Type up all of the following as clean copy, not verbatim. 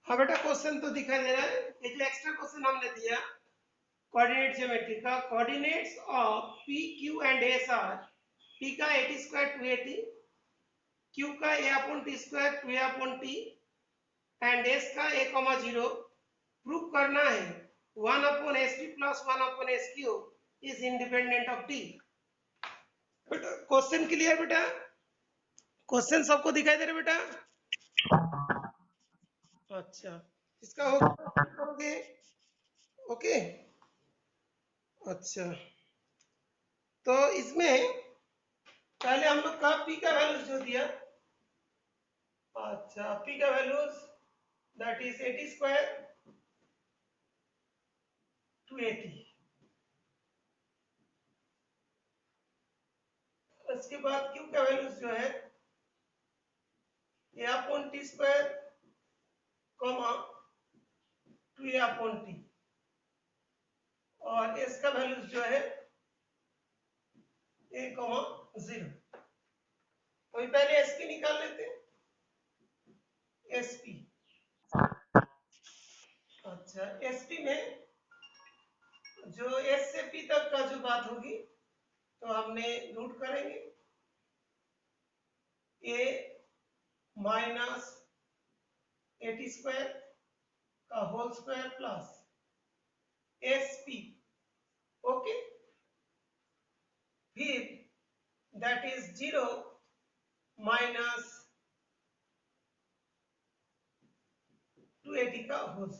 हाँ बेटा, क्वेश्चन तो दिखाई दे रहा है। ये जो एक्स्ट्रा क्वेश्चन हमने दिया कोऑर्डिनेट ज्योमेट्री का, coordinates of P Q and S R, P का 80 स्क्वायर 280, क्यू का a upon T square 2 upon t and S का ए कॉमा 0 प्रूव करना है 1 upon S P plus 1 upon S Q is independent of t. बेटा question clear बेटा? Question सबको दिखाई दे रहा बेटा? अच्छा, इसका हो करोगे? ओके, अच्छा। तो इसमें पहले हम लोग का पी का वैल्यूज जो दिया, अच्छा पी का वैल्यूज दैट इज 80 स्क्वायर 280। उसके बाद क्यू का वैल्यूज जो है a upon T square comma 2 upon t, और एस का वैल्यूज जो है ए कॉमा 0। तो पहले एस पी निकाल लेते हैं, एस पी। अच्छा, एस पी में जो एस से पी तक का जो बात होगी तो हमने रूट करेंगे ए माइनस 80 स्क्वायर का whole square plus S P. Okay, फिर दैट इज 0 माइनस 280 का होल,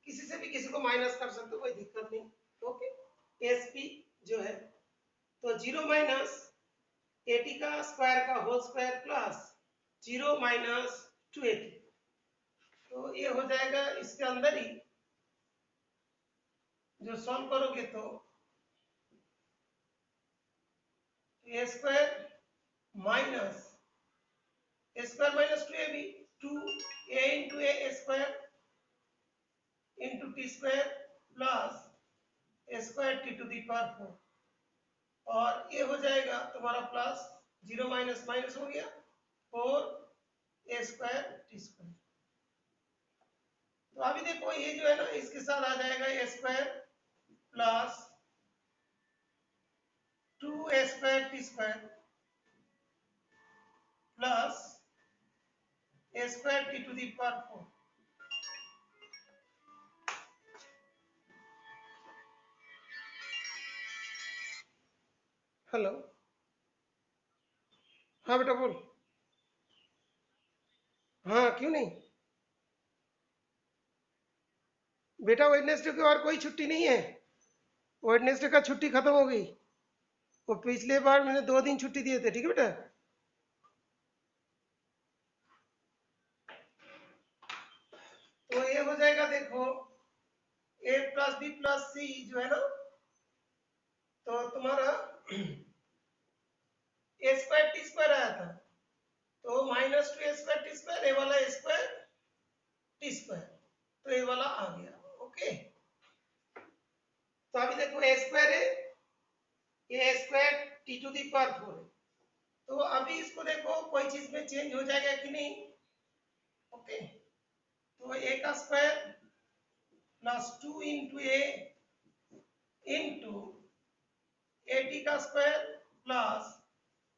किसी से भी किसी को माइनस कर सकते हो, कोई दिक्कत नहीं। ओके, एस पी जो है तो 0 माइनस 80 का स्क्वायर का होल स्क्वायर प्लस 0 माइनस 280, तो ये हो जाएगा इसके अंदर ही जो सॉल्व करोगे तो a square minus a square minus 2ab 2a into a square into t square plus a square t to the power 4, और ये हो जाएगा तुम्हारा प्लस 0 माइनस माइनस हो गया 4 ए स्क्वायर टी स्क्वायर। तो अभी देखो ये जो है ना इसके साथ आ जाएगा a square plus 2 a square t square plus a square t to the power 4। Hello, हाँ बेटा बोल। हाँ क्यों नहीं बेटा, वेडनेसडे के बाद कोई छुट्टी नहीं है। वेडनेसडे का छुट्टी खत्म हो गई, वो पिछले बार मैंने 2 दिन छुट्टी दिए थे, ठीक है बेटा? तो ये हो जाएगा देखो ए प्लस बी प्लस सी जो है ना, तो तुम्हारा ए स्क्वायर टी स्क्वायर आया था, तो minus 2 a square t square, ए वाला ए स्क्वायर टी स्क्वायर, तो ये वाला आ गया। ओके, तो अभी देखो ए स्क्वायर है, a square t to the power 4 है, तो अभी इसको देखो कोई चीज में चेंज हो जाएगा कि नहीं। ओके, तो ए का square plus 2 into a into a t का square plus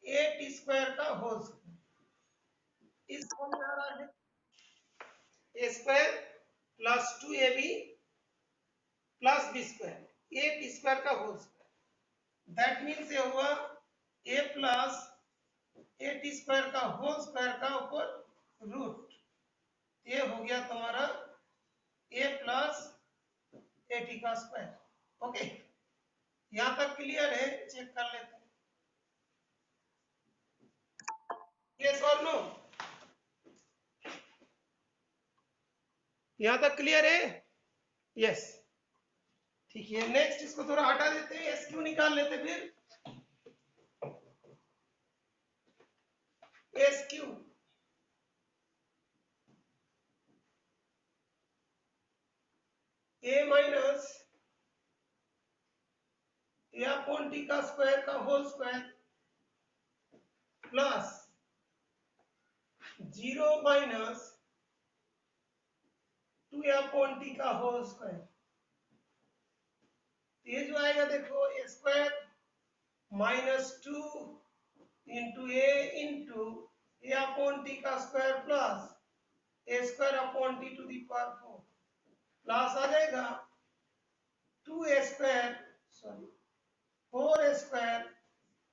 a t square का होल स्क्वायर, इस फॉर्म में आ रहा है ए स्क्वायर प्लस 2ab प्लस b square a t square का होल स्क्वायर। दैट मीन्स ये हुआ a plus a t square का होल स्क्वायर का ऊपर रूट, ये हो गया तुम्हारा ए प्लस ए टी का स्क्वायर। ओके, यहां तक क्लियर है? चेक कर लेते हैं, यस और नो? यहां तक क्लियर है? यस, ठीक है। नेक्स्ट इसको थोड़ा हटा देते हैं, एस क्यू निकाल लेते हैं। फिर S Q a minus a upon t का स्क्वायर का whole square plus 0 minus upon t का होल स्क्वायर। ये जो आएगा देखो a square -2 into a into a upon t का square plus a square upon T to the power 4 plus आ जाएगा 2 a square sorry 4 a square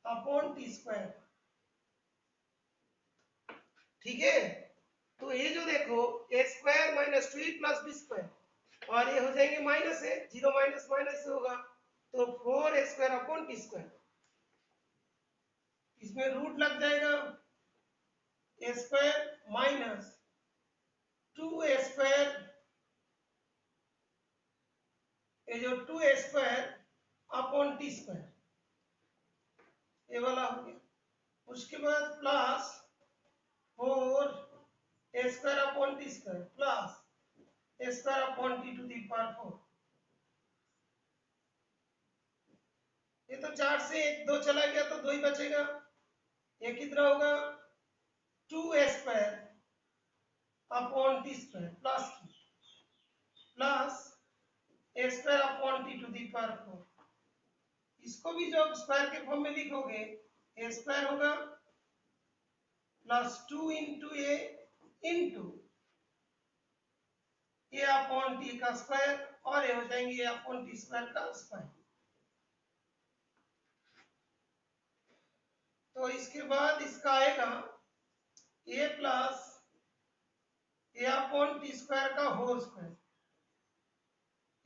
upon T square. ठीक है, तो ये जो देखो a square minus 2 plus b square और ये हो जाएंगे माइनस है, जीरो माइनस माइनस होगा तो 4 a square upon T square. इसमें रूट लग जाएगा a square minus 2 a square, ये जो 2 a square upon T square ये वाला हो गया। उसके बाद plus 4 a square upon T square plus a square upon T to the power 4। ये तो 4 से 1 2 चला गया तो 2 ही बचेगा। ये कितना होगा 2 a square upon T square plus a square upon T to the power 4। इसको भी जब स्क्वायर के फॉर्म में लिखोगे ए स्क्वायर होगा plus 2 into a into a upon t का स्क्वायर और ये हो जाएंगे ए अपॉन टी स्क्वायर का स्क्वायर। तो इसके बाद इसका आएगा a plus a upon T square का होल स्क्वायर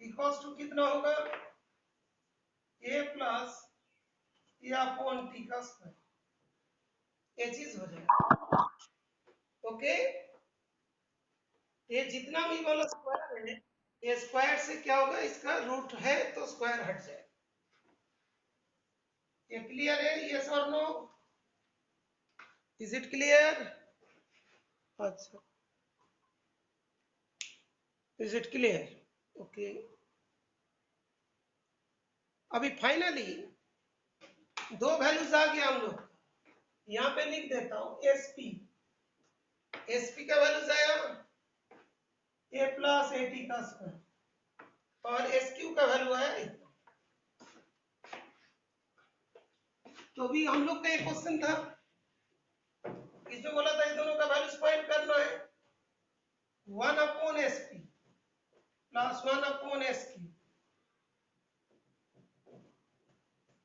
इक्वल्स टू कितना होगा a plus a upon t का स्क्वायर। ये चीज हो जाएगा। ओके, ये जितना भी वाला स्क्वायर है ये स्क्वायर से क्या होगा इसका रूट है तो स्क्वायर हट जाएगा। ये क्लियर है, यस और नो? Is it clear? अच्छा, इज इट क्लियर? ओके, अभी फाइनली दो वैल्यूज आ गया हम लोग। यहां पे लिख देता हूं एसपी। एसपी का वैल्यूज आया ए प्लस ए टी का स्क्वायर और एस क्यू का वैल्यू आया इतना। तो अभी हम लोग का एक क्वेश्चन था इसमें बोला था इन दोनों का वैल्यूज फाइंड करना है 1 upon S P plus 1 upon S Q.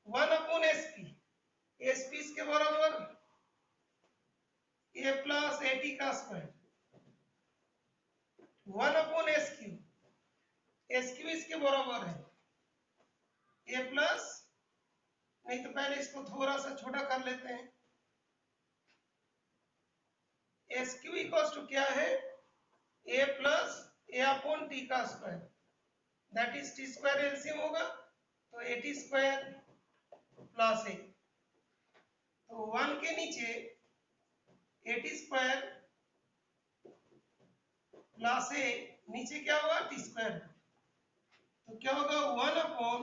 1 upon S P इसके बराबर ए प्लस ए टी का स्क्वायर 1 अपॉन एस क्यू इसके बराबर है ए प्लस, नहीं तो पहले इसको थोड़ा सा छोटा कर लेते हैं। एस क्यू इक्वल्स टू क्या है ए प्लस ए अपॉन टी का square that is T square LCM होगा तो ए टी स्क्वायर प्लस ए। तो 1 के नीचे ए टी स्क्वायर प्लस ए नीचे क्या होगा टी स्क्वायर। तो क्या होगा 1 upon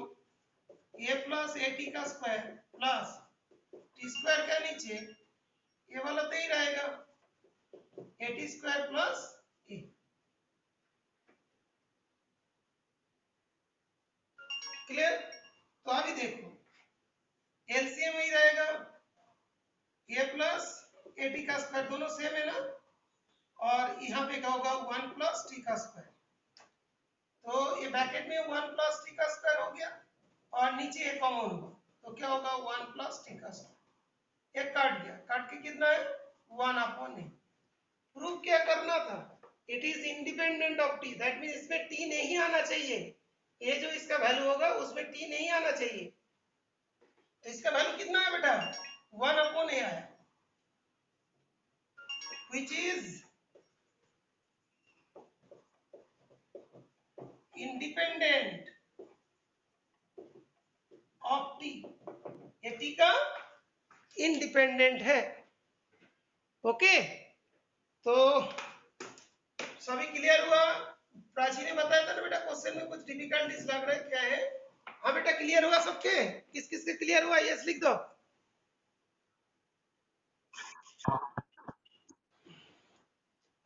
A plus a t का स्क्वायर प्लस टी स्क्वायर का नीचे ये वाला तो ही रहेगा ए टी स्क्वायर प्लस ए। क्लियर? तो अभी देखो एलसीएम ही रहेगा ए प्लस ए टी का स्क्वायर दोनों सेम है ना और यहाँ पे क्या होगा 1 प्लस टी का स्क्वायर। तो ये ब्रैकेट में 1 प्लस टी का स्क्वायर हो गया और नीचे एक कॉमन होगा तो क्या होगा 1 प्लस टी का स्क्वायर। एक काट गया, काट के कितना है 1 अपॉन ए। प्रूफ क्या करना था it is independent of T that means इसमें टी नहीं आना चाहिए। ये जो इसका वैल्यू होगा उसमें टी नहीं आना चाहिए। तो इसका वैल्यू कितना है बेटा 1 अपॉन ए आया which is independent of t। ये t का इंडिपेंडेंट है। ओके, तो सभी क्लियर हुआ? प्राची ने बताया था ना बेटा क्वेश्चन में कुछ डिफिकल्टीज लग रहे क्या है? हाँ बेटा क्लियर हुआ सबके? किस किस के क्लियर हुआ यस लिख दो।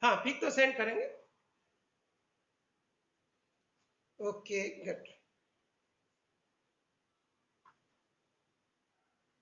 हाँ पिक तो सेंड करेंगे। Okay good.